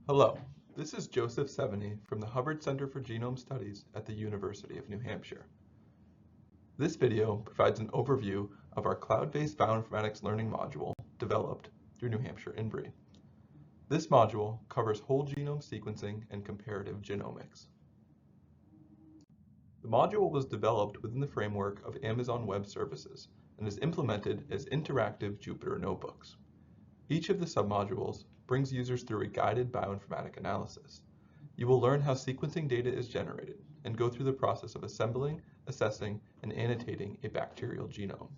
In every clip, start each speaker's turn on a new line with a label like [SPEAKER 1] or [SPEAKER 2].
[SPEAKER 1] Hello, this is Joseph Seveny from the Hubbard Center for Genome Studies at the University of New Hampshire. This video provides an overview of our cloud-based bioinformatics learning module developed through New Hampshire INBRE. This module covers whole genome sequencing and comparative genomics. The module was developed within the framework of Amazon Web Services and is implemented as interactive Jupyter notebooks. Each of the submodules brings users through a guided bioinformatic analysis. You will learn how sequencing data is generated and go through the process of assembling, assessing, and annotating a bacterial genome.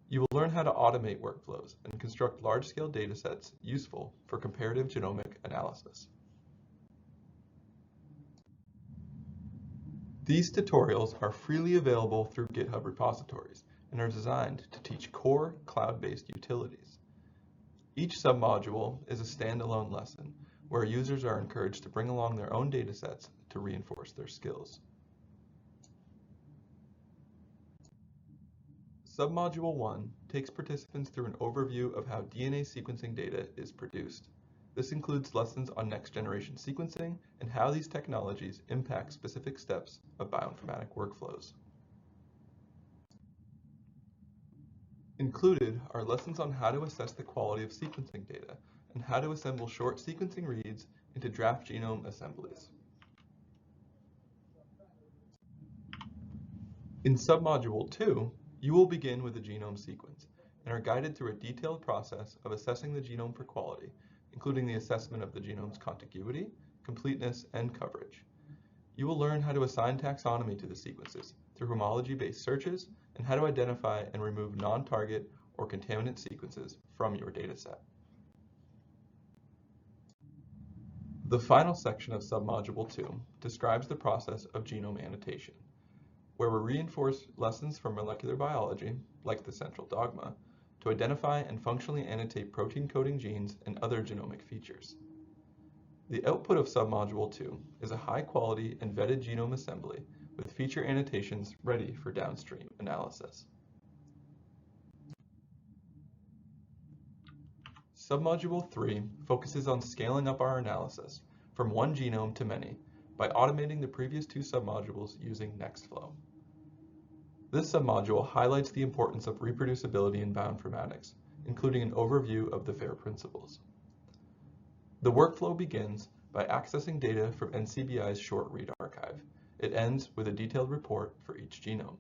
[SPEAKER 1] You will learn how to automate workflows and construct large-scale datasets useful for comparative genomic analysis. These tutorials are freely available through GitHub repositories and are designed to teach core cloud-based utilities. Each submodule is a standalone lesson where users are encouraged to bring along their own datasets to reinforce their skills. Submodule 1 takes participants through an overview of how DNA sequencing data is produced. This includes lessons on next-generation sequencing and how these technologies impact specific steps of bioinformatic workflows. Included are lessons on how to assess the quality of sequencing data and how to assemble short sequencing reads into draft genome assemblies. In Submodule 2, you will begin with the genome sequence and are guided through a detailed process of assessing the genome for quality, including the assessment of the genome's contiguity, completeness, and coverage. You will learn how to assign taxonomy to the sequences through homology-based searches and how to identify and remove non-target or contaminant sequences from your dataset. The final section of Submodule 2 describes the process of genome annotation, where we reinforce lessons from molecular biology, like the central dogma, to identify and functionally annotate protein-coding genes and other genomic features. The output of Submodule 2 is a high-quality and vetted genome assembly with feature annotations ready for downstream analysis. Submodule 3 focuses on scaling up our analysis from one genome to many by automating the previous two submodules using Nextflow. This submodule highlights the importance of reproducibility in bioinformatics, including an overview of the FAIR principles. The workflow begins by accessing data from NCBI's short read archive. It ends with a detailed report for each genome.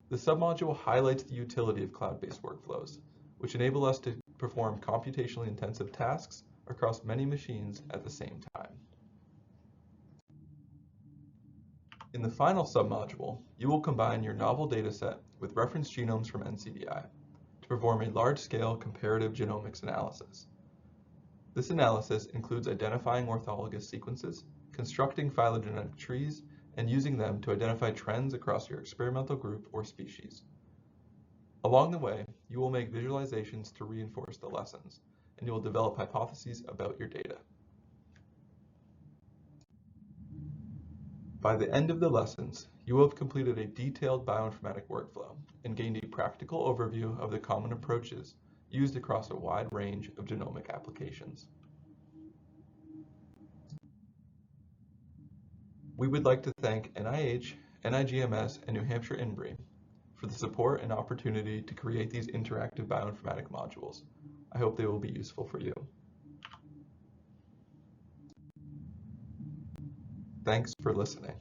[SPEAKER 1] The submodule highlights the utility of cloud-based workflows, which enable us to perform computationally intensive tasks across many machines at the same time. In the final submodule, you will combine your novel dataset with reference genomes from NCBI to perform a large-scale comparative genomics analysis. This analysis includes identifying orthologous sequences, constructing phylogenetic trees, and using them to identify trends across your experimental group or species. Along the way, you will make visualizations to reinforce the lessons, and you will develop hypotheses about your data. By the end of the lessons, you will have completed a detailed bioinformatic workflow and gained a practical overview of the common approaches used across a wide range of genomic applications. We would like to thank NIH, NIGMS, and New Hampshire INBRE for the support and opportunity to create these interactive bioinformatic modules. I hope they will be useful for you. Thanks for listening.